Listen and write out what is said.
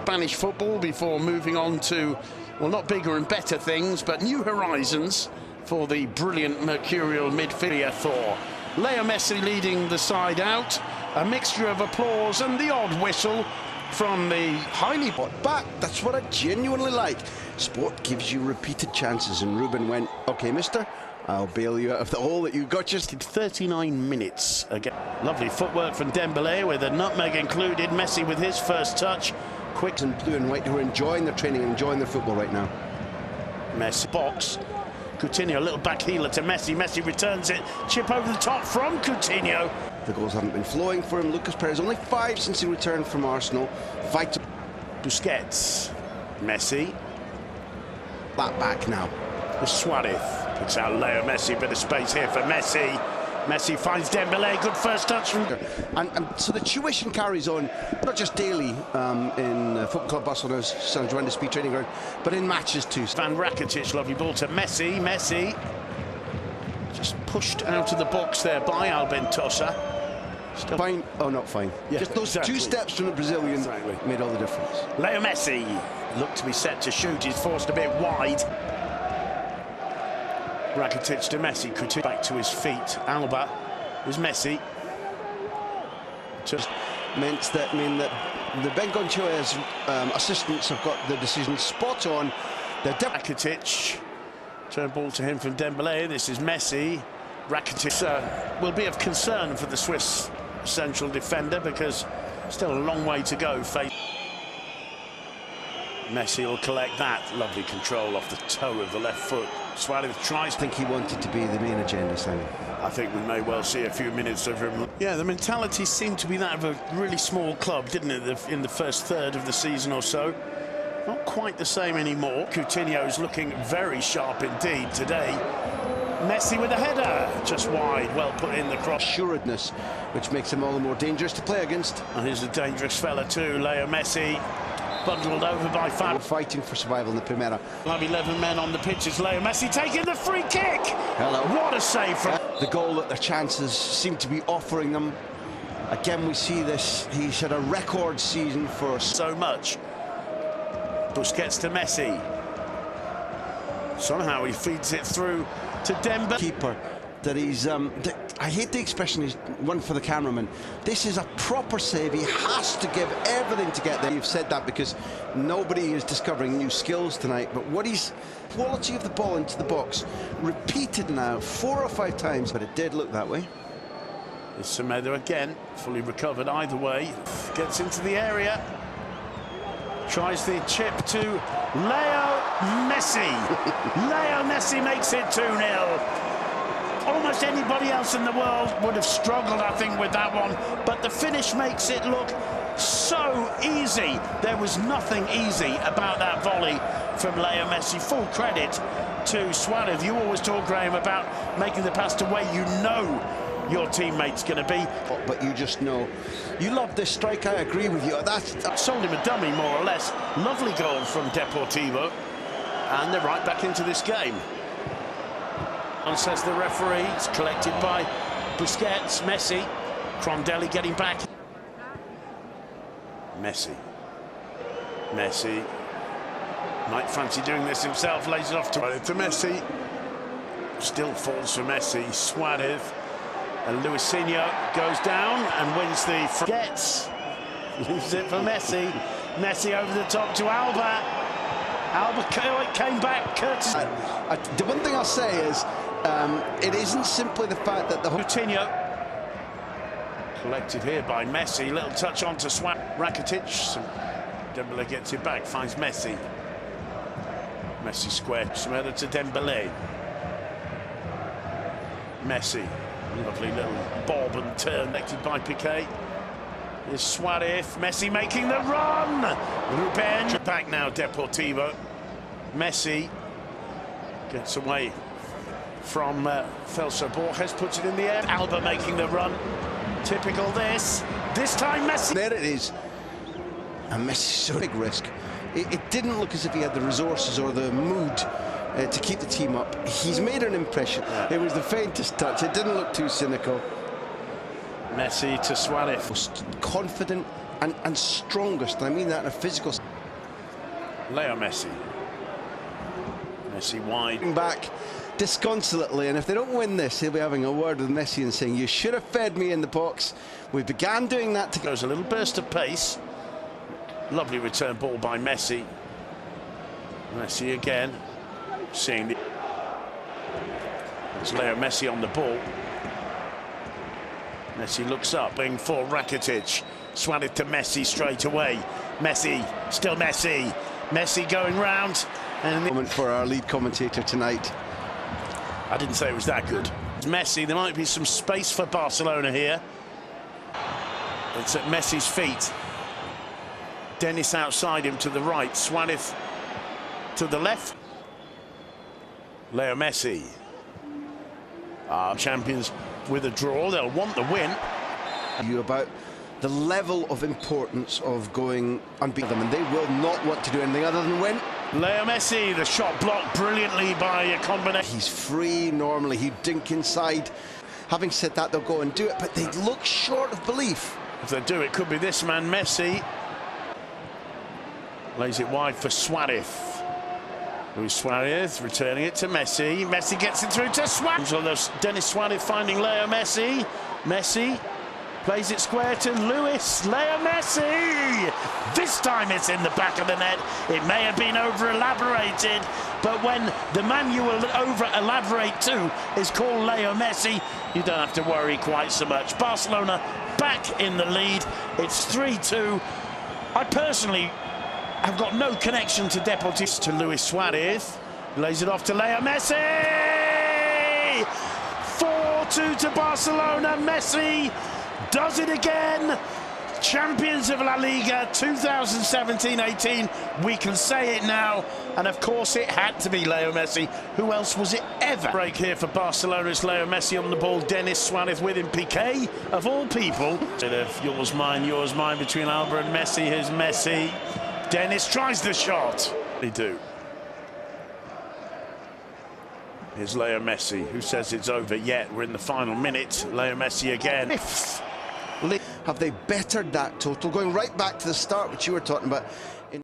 Spanish football before moving on to, well, not bigger and better things, but new horizons for the brilliant mercurial midfielder Thor. Leo Messi leading the side out, a mixture of applause and the odd whistle from the highly... But that's what I genuinely like. Sport gives you repeated chances, and Ruben went, okay, mister, I'll bail you out of the hole that you got just... 39 minutes again. Lovely footwork from Dembele with a nutmeg included. Messi with his first touch. Quick and blue and white who are enjoying their training and enjoying their football right now. Messi box. Coutinho, a little back healer to Messi. Messi returns it. Chip over the top from Coutinho. The goals haven't been flowing for him. Lucas Perez, only 5 since he returned from Arsenal. Fight. Busquets. Messi. That back now. Suarez puts out Leo Messi. Bit of space here for Messi. Messi finds Dembele. Good first touch from... And so the tuition carries on, not just daily in Football Club Barcelona's San Juan de Speed training ground, but in matches too. Van Rakitic, lovely ball to Messi. Messi just pushed out of the box there by Albentosa. Still fine. Oh, not fine. Yeah, just those exactly. 2 steps from the Brazilian made all the difference. Leo Messi looked to be set to shoot. He's forced a bit wide. Rakitic to Messi. Coutinho back to his feet. Alba is Messi. Just mean that the Bengochea's assistants have got the decision spot on. Rakitic. Turn ball to him from Dembele. This is Messi. Rakitic will be of concern for the Swiss central defender because still a long way to go. Messi will collect that. Lovely control off the toe of the left foot. Suarez tries. I think he wanted to be the main agenda, Simon. I think we may well see a few minutes of him. Yeah, the mentality seemed to be that of a really small club, didn't it, in the first third of the season or so. Not quite the same anymore. Coutinho's looking very sharp indeed today. Messi with a header, just wide, well put in the cross. Assuredness, which makes him all the more dangerous to play against. And here's a dangerous fella too, Leo Messi. Bundled over by Fab. Fighting for survival in the Primera. We'll have 11 men on the pitch as Leo Messi taking the free kick. Hello. What a save from... The goal that their chances seem to be offering them. Again, we see this. He's had a record season for... So much. Busquets to Messi. Somehow he feeds it through to Dembele. Keeper that he's... I hate the expression, he's one for the cameraman. This is a proper save. He has to give everything to get there. You've said that because nobody is discovering new skills tonight, but what he's... Quality of the ball into the box, repeated now 4 or 5 times, but it did look that way. It's Semedo again, fully recovered either way. Gets into the area. Tries the chip to Leo Messi. Leo Messi makes it 2-0. Almost anybody else in the world would have struggled, I think, with that one. But the finish makes it look so easy. There was nothing easy about that volley from Leo Messi. Full credit to Suarez. You always talk, Graham, about making the pass to where you know your teammate's going to be. But you just know. You love this strike, I agree with you. That sold him a dummy, more or less. Lovely goal from Deportivo. And they're right back into this game. And says the referee. It's collected by Busquets. Messi. Crondelli getting back. Messi. Messi. Might fancy doing this himself. Lays it off to Messi. Still falls for Messi. Suarez. And Luisinho goes down and wins the... Gets. Leaves it for Messi. Messi over the top to Alba. Alba came back. Curtis. The one thing I'll say is it isn't simply the fact that the... Coutinho. Collected here by Messi. Little touch on to Rakitic. Dembele gets it back. Finds Messi. Messi square. Semedo to Dembele. Messi. Lovely little bob and turn connected by Piqué. Here's Suarez. Messi making the run. Ruben back now. Deportivo. Messi gets away from Celso Borges, puts it in the air. Alba making the run. Typical this. This time Messi. There it is. And Messi's so big risk. It didn't look as if he had the resources or the mood to keep the team up. He's made an impression. Yeah. It was the faintest touch. It didn't look too cynical. Messi to Suarez. Most confident and strongest. I mean that in a physical... Leo Messi. Messi wide. Back disconsolately, and if they don't win this, he'll be having a word with Messi and saying, you should have fed me in the box. We began doing that to... Goes a little burst of pace. Lovely return ball by Messi. Messi again. Seeing the... It's Leo Messi on the ball. Messi looks up, wing for Rakitic. Suarez to Messi straight away. Messi, still Messi. Messi going round. And moment for our lead commentator tonight. I didn't say it was that good. Messi, there might be some space for Barcelona here. It's at Messi's feet. Dennis outside him to the right. Suarez to the left. Leo Messi. Our champions with a draw. They'll want the win. You about the level of importance of going unbeaten them, and they will not want to do anything other than win. Leo Messi, the shot blocked brilliantly by a combination. He's free normally, he'd dink inside. Having said that, they'll go and do it, but they look short of belief. If they do, it could be this man, Messi. Lays it wide for Suarez. Luis Suarez returning it to Messi. Messi gets it through to Suarez. Dennis Suarez finding Leo Messi. Messi plays it square to Luis. Leo Messi! This time it's in the back of the net. It may have been over-elaborated, but when the man you will over-elaborate to is called Leo Messi, you don't have to worry quite so much. Barcelona back in the lead. It's 3-2. I personally have got no connection to Deportivo. To Luis Suarez. Lays it off to Leo Messi! 4-2 to Barcelona. Messi does it again. Champions of La Liga 2017-18. We can say it now. And of course it had to be Leo Messi. Who else was it ever? Break here for Barcelona. It's Leo Messi on the ball. Dennis Suarez with him. Piqué, of all people. Yours, mine between Alba and Messi. Here's Messi. Dennis tries the shot. They do. Here's Leo Messi, who says it's over yet. We're in the final minute. Leo Messi again. Have they bettered that total? Going right back to the start, which you were talking about.